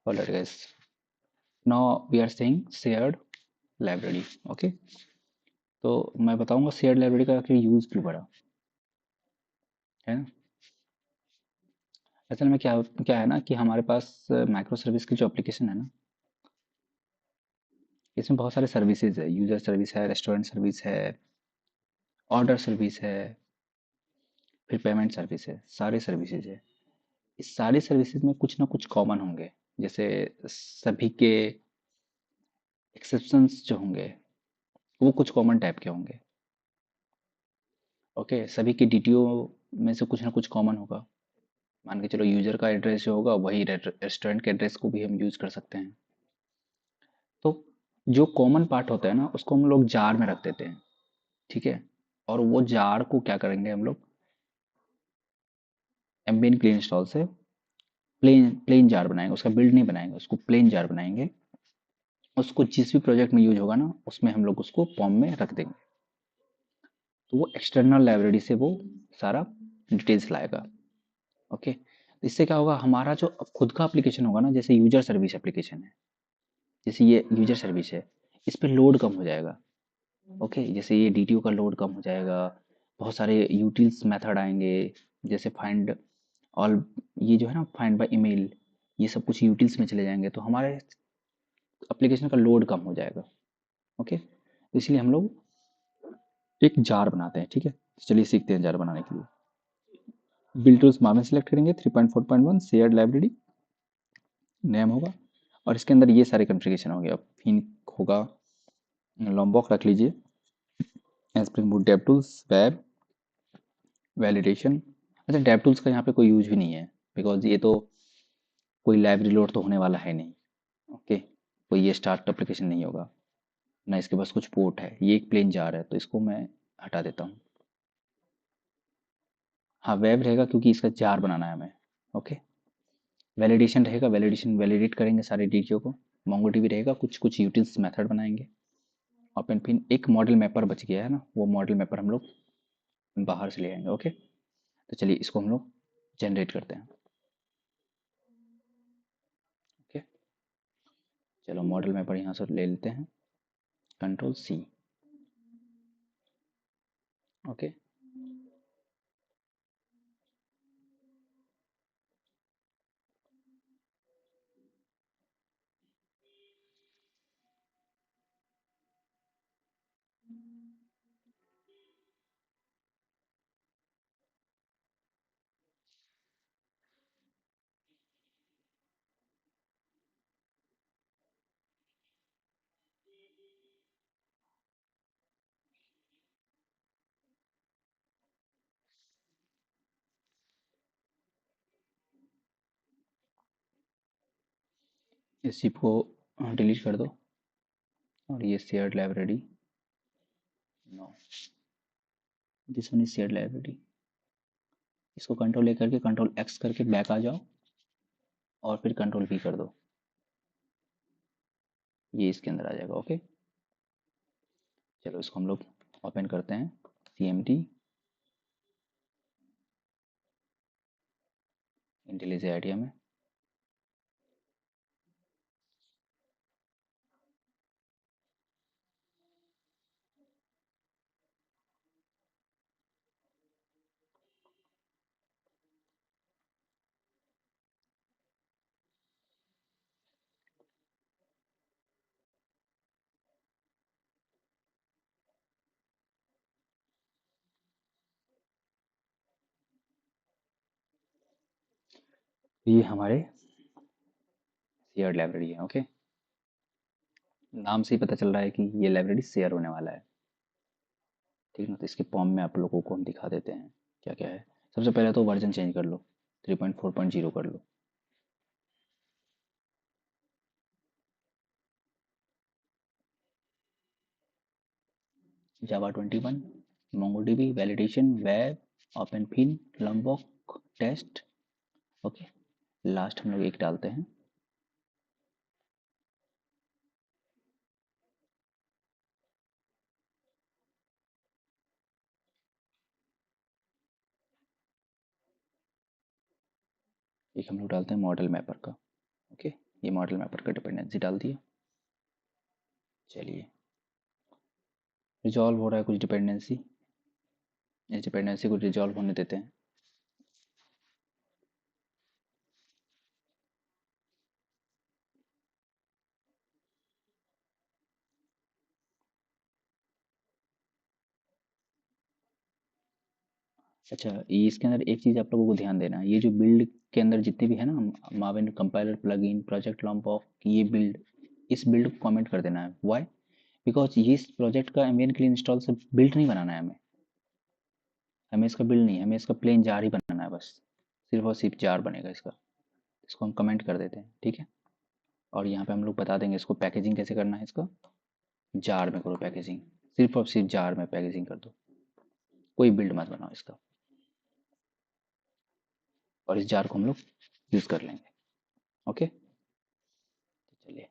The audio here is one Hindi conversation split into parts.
Alright guys, now we are saying shared library. Okay, तो मैं बताऊंगा shared library का आखिर यूज क्यों पड़ा है ना। असल में क्या क्या है ना कि हमारे पास माइक्रो सर्विस की जो एप्लीकेशन है ना, इसमें बहुत सारे सर्विसेज है। यूजर सर्विस है, रेस्टोरेंट सर्विस है, ऑर्डर सर्विस है, फिर पेमेंट सर्विस है, सारे सर्विसेज है। इस सारी सर्विसेज में कुछ ना कुछ कॉमन होंगे। जैसे सभी के एक्सेप्शंस जो होंगे वो कुछ कॉमन टाइप के होंगे। ओके, सभी के डीटीओ में से कुछ ना कुछ कॉमन होगा। मान के चलो यूजर का एड्रेस जो होगा वही रेस्टोरेंट के एड्रेस को भी हम यूज कर सकते हैं। तो जो कॉमन पार्ट होता है ना उसको हम लोग जार में रख देते हैं। ठीक है, और वो जार को क्या करेंगे हम लोग, एम्बियन क्लीन इंस्टॉल से प्लेन प्लेन जार बनाएंगे। उसका बिल्ड नहीं बनाएंगे, उसको प्लेन जार बनाएंगे। उसको जिस भी प्रोजेक्ट में यूज होगा ना उसमें हम लोग उसको फॉर्म में रख देंगे। तो वो एक्सटर्नल लाइब्रेरी से वो सारा डिटेल्स लाएगा। ओके, तो इससे क्या होगा, हमारा जो खुद का एप्लीकेशन होगा ना, जैसे यूजर सर्विस एप्लीकेशन है, जैसे ये यूजर सर्विस है, इस पे लोड कम हो जाएगा। ओके, जैसे ये डीटीओ का लोड कम हो जाएगा। बहुत सारे यूटिल्स मेथड आएंगे, जैसे फाइंड ऑल, ये जो है ना फाइंड बाय ईमेल, ये सब कुछ यूटिल्स में चले जाएंगे तो हमारे एप्लीकेशन का लोड कम हो जाएगा। ओके, तो इसलिए हम लोग एक जार बनाते हैं। ठीक है, चलिए सीखते हैं जार बनाने के लिए। बिल्ड टूल्स मार्जिन सेलेक्ट करेंगे, 3.4.1 शेयर्ड लाइब्रेरी नेम होगा, और इसके अंदर ये सारे कॉन्फ़िगरेशन होंगे। अब फिन होगा, लॉम्बॉक रख लीजिए, spring boot dev tools, web validation. अच्छा, डेव टूल्स का यहाँ पे कोई यूज भी नहीं है, बिकॉज ये तो कोई लाइब्रेरी लोड तो होने वाला है नहीं। ओके, कोई ये स्टार्ट एप्लीकेशन नहीं होगा ना, इसके पास कुछ पोर्ट है, ये एक प्लेन जार है तो इसको मैं हटा देता हूँ। हाँ, वेब रहेगा क्योंकि इसका जार बनाना है हमें। ओके, वैलिडेशन रहेगा, वैलिडेशन वैलिडेट करेंगे सारे डीटीओ को। मोंगोडीबी रहेगा, कुछ कुछ यूटिल्स मेथड बनाएंगे। ओपन पिन, एक मॉडल मैपर बच गया है ना, वो मॉडल मैपर हम लोग बाहर से ले आएंगे। ओके, तो चलिए इसको हम लोग जनरेट करते हैं। ओके, चलो मॉडल मैपर यहाँ से ले लेते हैं, कंट्रोल सी। ओके, इस जिप को डिलीट कर दो, और ये shared library, no, this one is shared library. इसको कंट्रोल ए करके कंट्रोल एक्स करके बैक आ जाओ, और फिर कंट्रोल वी कर दो, ये इसके अंदर आ जाएगा। ओके, चलो इसको हम लोग ओपन करते हैं, CMD इंटेलिजेंस आइडिया में। ये हमारे शेयर्ड लाइब्रेरी है। ओके, नाम से ही पता चल रहा है कि ये लाइब्रेरी शेयर होने वाला है। ठीक है ना, तो इसके फॉर्म में आप लोगों को हम दिखा देते हैं क्या क्या है। सबसे पहले तो वर्जन चेंज कर लो, 3.4.0 कर लो। Java 21, MongoDB, validation, web, OpenFeign, Lombok, test. Okay, last हम लोग एक डालते हैं। एक हम लोग डालते हैं मॉडल मैपर का। ओके, ये मॉडल मैपर का डिपेंडेंसी डाल दिया। चलिए रिजॉल्व हो रहा है कुछ डिपेंडेंसी, इस डिपेंडेंसी को रिजॉल्व होने देते हैं। अच्छा, ये इसके अंदर एक चीज़ आप लोगों को ध्यान देना है, ये जो बिल्ड के अंदर जितने भी है ना, माविन कंपाइलर प्लगइन प्रोजेक्ट लॉम्पॉफ, ये बिल्ड, इस बिल्ड को कमेंट कर देना है। व्हाई? बिकॉज ये इस प्रोजेक्ट का एम्बियन के लिए इंस्टॉल से बिल्ड नहीं बनाना है हमें, हमें इसका बिल्ड नहीं, हमें इसका प्लेन जार ही बनाना है बस, सिर्फ और सिर्फ जार बनेगा इसका। इसको हम कमेंट कर देते हैं, ठीक है। और यहाँ पे हम लोग बता देंगे इसको पैकेजिंग कैसे करना है, इसका जार में करो पैकेजिंग, सिर्फ और सिर्फ जार में पैकेजिंग कर दो, कोई बिल्ड मत बनाओ इसका। और इस जार को हम लोग यूज़ कर लेंगे। ओके, चलिए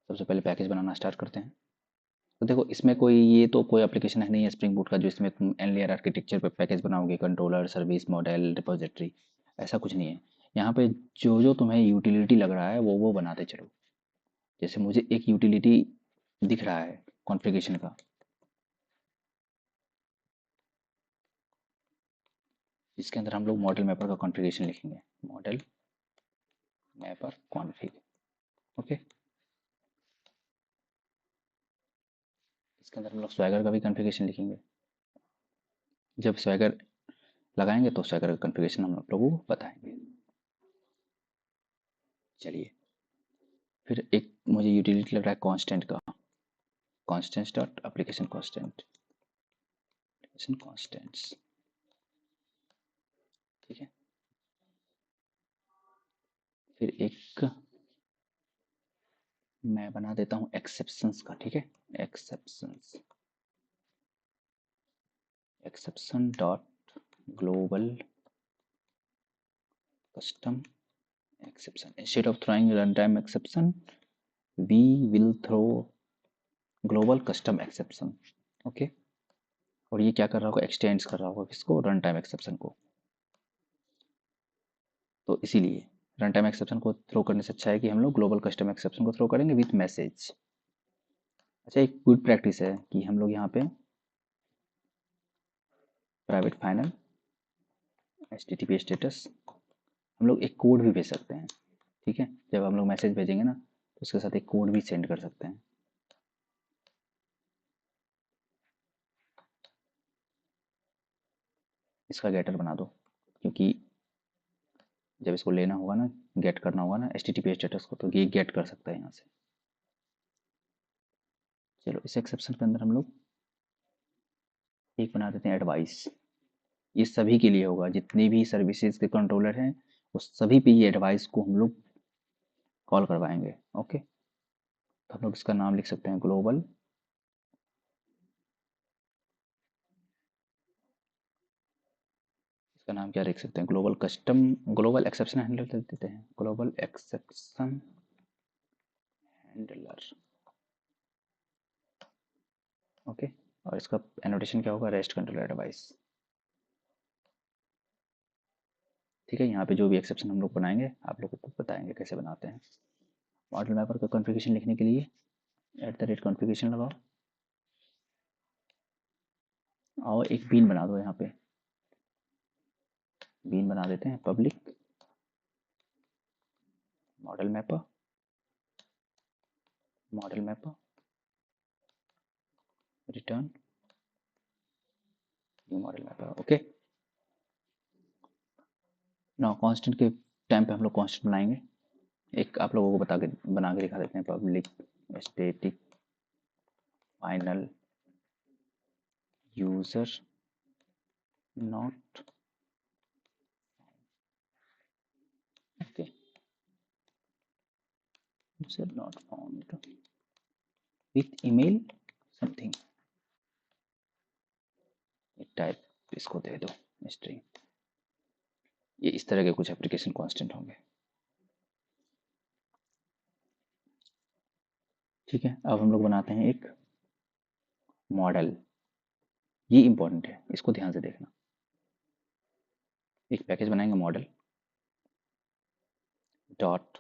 सबसे पहले पैकेज बनाना स्टार्ट करते हैं। तो देखो इसमें कोई, ये तो कोई एप्लीकेशन है नहीं है स्प्रिंग बूट का जो इसमें तुम एन लेयर आर्किटेक्चर पे पैकेज बनाओगे, कंट्रोलर सर्विस मॉडल रिपोजिटरी, ऐसा कुछ नहीं है। यहाँ पे जो जो तुम्हें यूटिलिटी लग रहा है वो बनाते चलो। जैसे मुझे एक यूटिलिटी दिख रहा है कॉन्फ़िगरेशन का, इसके अंदर हम लोग मॉडल मैपर का कॉन्फ़िगरेशन लिखेंगे, मॉडल मैपर कॉन्फ़िग। ओके, इसके अंदर हम लोग स्वैगर का भी कॉन्फ़िगरेशन लिखेंगे। जब स्वैगर लगाएंगे तो स्वैगर का कॉन्फ़िगरेशन हम आप लोगों को बताएंगे। चलिए फिर एक मुझे यूटिलिटी लग रहा है कांस्टेंट का, constants dot application constant, application constants, ठीक है। फिर एक मैं बना देता हूँ एक्सेप्शंस का, ठीक है। Exceptions, exception dot global custom exception. Instead of throwing runtime exception, we will throw global custom exception. Okay, और ये क्या कर रहा होगा, एक्सटेंड्स कर रहा होगा किसको, रन टाइम एक्सेप्शन को। तो इसीलिए रन टाइम एक्सेप्शन को थ्रो करने से अच्छा है कि हम लोग ग्लोबल कस्टम एक्सेप्शन को थ्रो करेंगे विथ मैसेज। अच्छा, एक गुड प्रैक्टिस है कि हम लोग यहाँ पे प्राइवेट फाइनल HTTP स्टेटस हम लोग एक कोड भी भेज सकते हैं, ठीक है। जब हम लोग मैसेज भेजेंगे ना तो उसके साथ एक कोड भी सेंड कर सकते हैं। इसका गेटर बना दो, क्योंकि जब इसको लेना होगा ना, गेट करना होगा ना HTTP स्टेटस को, तो ये गेट कर सकता है यहाँ से। चलो इस एक्सेप्शन के अंदर हम लोग एक बना देते हैं एडवाइस। ये सभी के लिए होगा, जितने भी सर्विसेज के कंट्रोलर हैं उस सभी पे ये एडवाइस को हम लोग कॉल करवाएंगे। ओके, तो हम लोग इसका नाम लिख सकते हैं ग्लोबल, इसका नाम क्या लिख सकते हैं, global custom, global exception handler लिख देते हैं, ग्लोबल एक्सेप्शन हैंडलर। ओके, और इसका एनोटेशन क्या होगा, रेस्ट कंट्रोलर एडवाइस। ठीक है, यहाँ पे जो भी एक्सेप्शन हम लोग बनाएंगे आप लोगों को बताएंगे कैसे बनाते हैं। मॉडल मैपर का कॉन्फ़िगरेशन लिखने के लिए @कॉन्फ़िगरेशन लगाओ और एक बीन बना दो, यहाँ पे बीन बना देते हैं public model mapper, model mapper return new model mapper. Okay, ना कांस्टेंट के टाइम पे हम लोग कांस्टेंट बनाएंगे, एक आप लोगों को बना के दिखा देते हैं, public static final user not, okay, user not found with email something, type इसको दे दो स्ट्रिंग। ये इस तरह के कुछ एप्लीकेशन कांस्टेंट होंगे, ठीक है। अब हम लोग बनाते हैं एक मॉडल, ये इंपॉर्टेंट है, इसको ध्यान से देखना। एक पैकेज बनाएंगे मॉडल, डॉट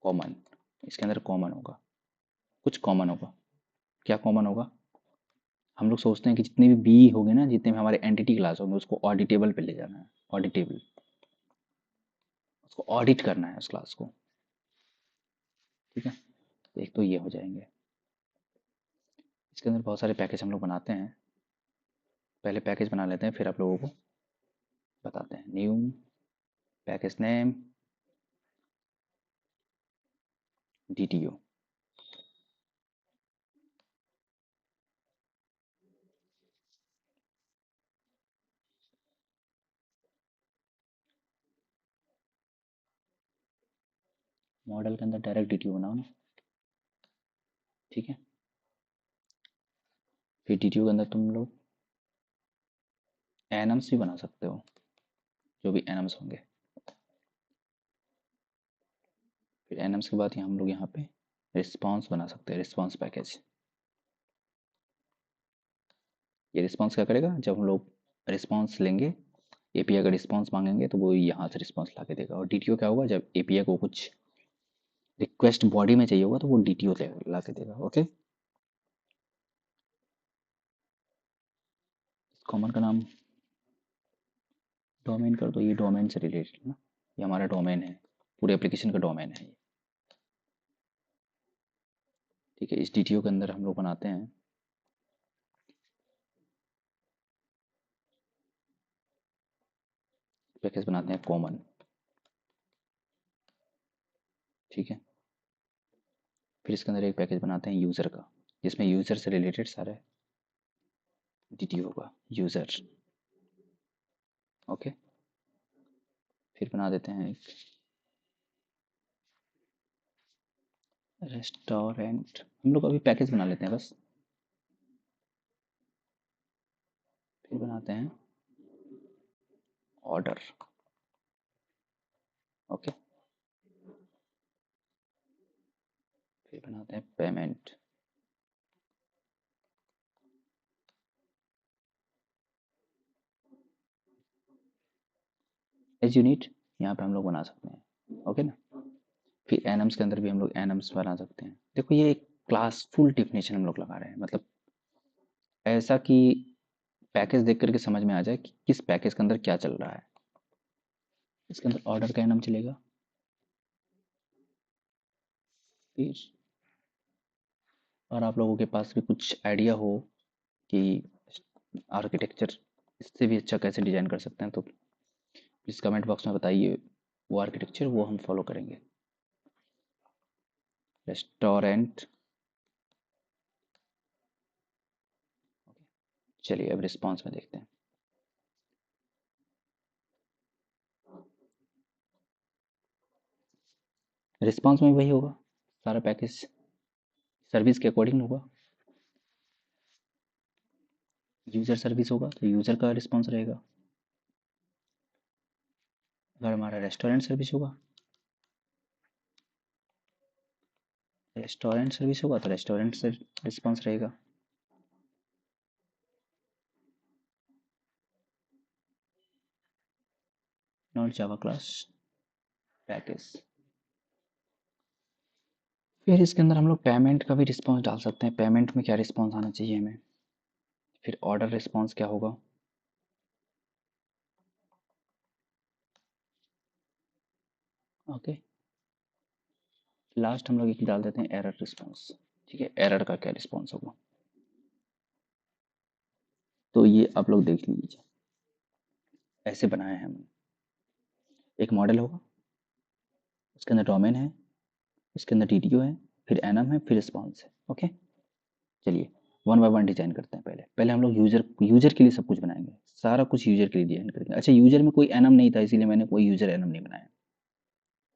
कॉमन, इसके अंदर कॉमन होगा, कुछ कॉमन होगा। क्या कॉमन होगा? हम लोग सोचते हैं कि जितने भी बी होंगे ना, जितने भी हमारे एंटिटी क्लास होंगे, उसको ऑडिटेबल पे ले जाना है, ऑडिटेबल, उसको ऑडिट करना है उस क्लास को। ठीक है, एक तो ये हो जाएंगे। इसके अंदर बहुत सारे पैकेज हम लोग बनाते हैं, पहले पैकेज बना लेते हैं फिर आप लोगों को बताते हैं। New package name DTO, model के अंदर डायरेक्ट DTO बनाओ ना। ठीक है, फिर DTO के अंदर तुम लोग एनम्स भी बना सकते हो, जो भी एनम्स होंगे। फिर एनम्स के बाद हम लोग यहाँ पे रिस्पॉन्स बना सकते हैं, रिस्पॉन्स पैकेज। ये रिस्पॉन्स क्या करेगा? जब हम लोग रिस्पॉन्स लेंगे, एपीआई का रिस्पॉन्स मांगेंगे, तो वो यहाँ से रिस्पॉन्स ला के देगा। और DTO क्या होगा? जब एपीआई को कुछ रिक्वेस्ट बॉडी में चाहिए होगा, तो वो DTO ला के देगा। ओके, कॉमन का नाम डोमेन कर दो, ये डोमेन से रिलेटेड ना, ये हमारा डोमेन है, पूरे एप्लीकेशन का डोमेन है ये। ठीक है, इस DTO के अंदर हम लोग बनाते हैं पैकेज, बनाते हैं कॉमन। ठीक है, फिर इसके अंदर एक पैकेज बनाते हैं यूज़र का, जिसमें यूज़र से रिलेटेड सारे DTO होगा, यूज़र। ओके, फिर बना देते हैं एक रेस्टोरेंट। हम लोग अभी पैकेज बना लेते हैं बस। फिर बनाते हैं ऑर्डर। ओके, फिर बनाते हैं पेमेंट। एज यूनिट यहाँ पे हम लोग बना सकते हैं। ओके ना, फिर एनम्स के अंदर भी हम लोग एनम्स बना सकते हैं। देखो, ये एक क्लास फुल डिफिनेशन हम लोग लगा रहे हैं, मतलब ऐसा कि पैकेज देख करके समझ में आ जाए कि किस पैकेज के अंदर क्या चल रहा है। इसके अंदर ऑर्डर का एनम चलेगा। फिर और आप लोगों के पास भी कुछ आइडिया हो कि आर्किटेक्चर इससे भी अच्छा कैसे डिज़ाइन कर सकते हैं, तो प्लीज़ कमेंट बॉक्स में बताइए, वो आर्किटेक्चर वो हम फॉलो करेंगे। रेस्टोरेंट। चलिए अब रिस्पॉन्स में देखते हैं। रिस्पॉन्स में वही होगा, सारा पैकेज सर्विस के अकॉर्डिंग होगा। यूज़र सर्विस होगा तो यूज़र का रिस्पॉन्स रहेगा। अगर हमारा रेस्टोरेंट सर्विस होगा, रेस्टोरेंट सर्विस होगा तो रेस्टोरेंट से रिस्पॉन्स रहेगा। Not Java class package. फिर इसके अंदर हम लोग पेमेंट का भी रिस्पॉन्स डाल सकते हैं, पेमेंट में क्या रिस्पॉन्स आना चाहिए हमें। फिर ऑर्डर रिस्पॉन्स क्या होगा। ओके, लास्ट हम लोग एक डाल देते हैं एरर रिस्पॉन्स। ठीक है, एरर का क्या रिस्पॉन्स होगा। तो ये आप लोग देख लीजिए, ऐसे बनाए हैं हमने। एक मॉडल होगा, उसके अंदर डोमेन है, उसके अंदर DTO है, फिर एनम है, फिर रिस्पॉन्स है। ओके, चलिए वन बाय वन डिजाइन करते हैं। पहले पहले हम लोग यूजर के लिए सब कुछ बनाएंगे, सारा कुछ यूजर के लिए डिजाइन करेंगे। अच्छा, यूजर में कोई एनम नहीं था, इसीलिए मैंने कोई यूजर एनम नहीं बनाया।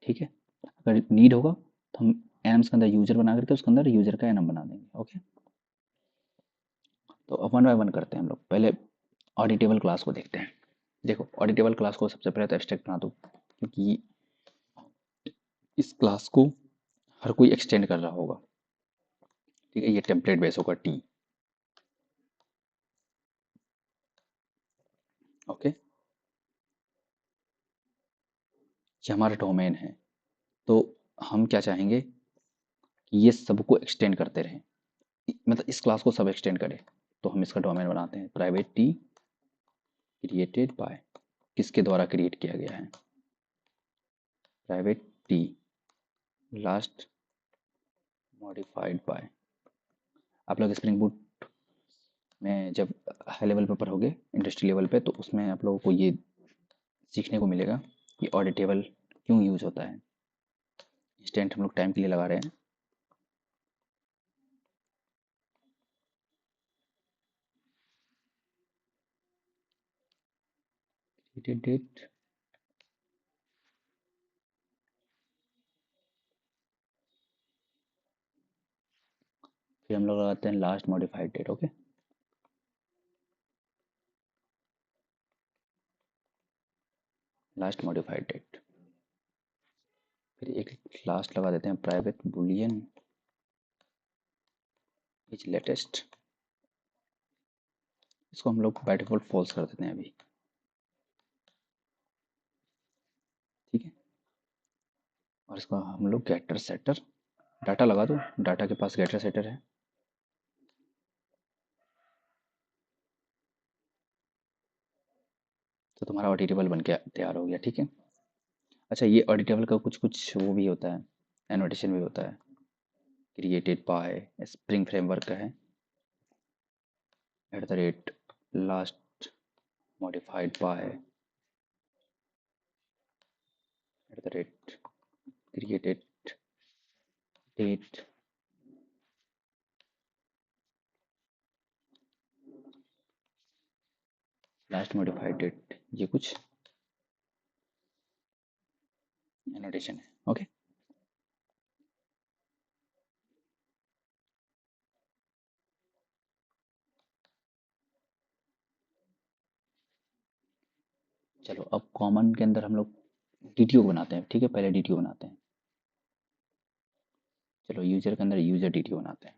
ठीक है, अगर नीड होगा तो हम एनम्स के अंदर यूजर बना करके उसके अंदर यूजर का एनम बना देंगे। ओके, तो अब वन बाय वन करते हैं हम लोग। पहले ऑडिटेबल क्लास को देखते हैं। देखो, ऑडिटेबल क्लास को सबसे पहले तो एब्स्ट्रैक्ट बना दो, क्योंकि इस क्लास को हर कोई एक्सटेंड कर रहा होगा। ठीक है, ये टेम्पलेट बेस होगा T। ओके, ये हमारा डोमेन है। तो हम क्या चाहेंगे कि ये सबको एक्सटेंड करते रहें, मतलब इस क्लास को सब एक्सटेंड करे। तो हम इसका डोमेन बनाते हैं प्राइवेट टी क्रिएटेड बाय, किसके द्वारा क्रिएट किया गया है, private T last modified bye. आप लोग स्प्रिंग बूट में जब हाई लेवल पे पढ़ोगे, इंडस्ट्री लेवल पे, तो उसमें आप लोगों को ये सीखने को मिलेगा कि ऑडिट टेबल क्यों यूज होता है। इंस्टेंट हम लोग टाइम के लिए लगा रहे हैं। डेट, फिर हम लोग लगाते हैं last modified date. Okay, last modified date. फिर एक लास्ट लगा देते हैं प्राइवेट बुलियन इज लेटेस्ट। इसको हम लोग बाय डिफॉल्ट फॉल्स कर देते हैं अभी, ठीक है। और इसको हम लोग गेटर सेटर, डाटा लगा दो, डाटा के पास गेटर सेटर है। तो तुम्हारा ऑडिटेबल बन के तैयार हो गया, ठीक है। अच्छा, ये ऑडिटेबल का कुछ कुछ वो भी होता है, एनोटेशन भी होता है। क्रिएटेड बाय स्प्रिंग फ्रेमवर्क का है, at the rate last modified by at the rate created date last modified date. ये कुछ एनोटेशन है, ओके। चलो अब कॉमन के अंदर हम लोग डीटीओ बनाते हैं, ठीक है। पहले डीटीओ बनाते हैं। चलो यूजर के अंदर यूजर डीटीओ बनाते हैं।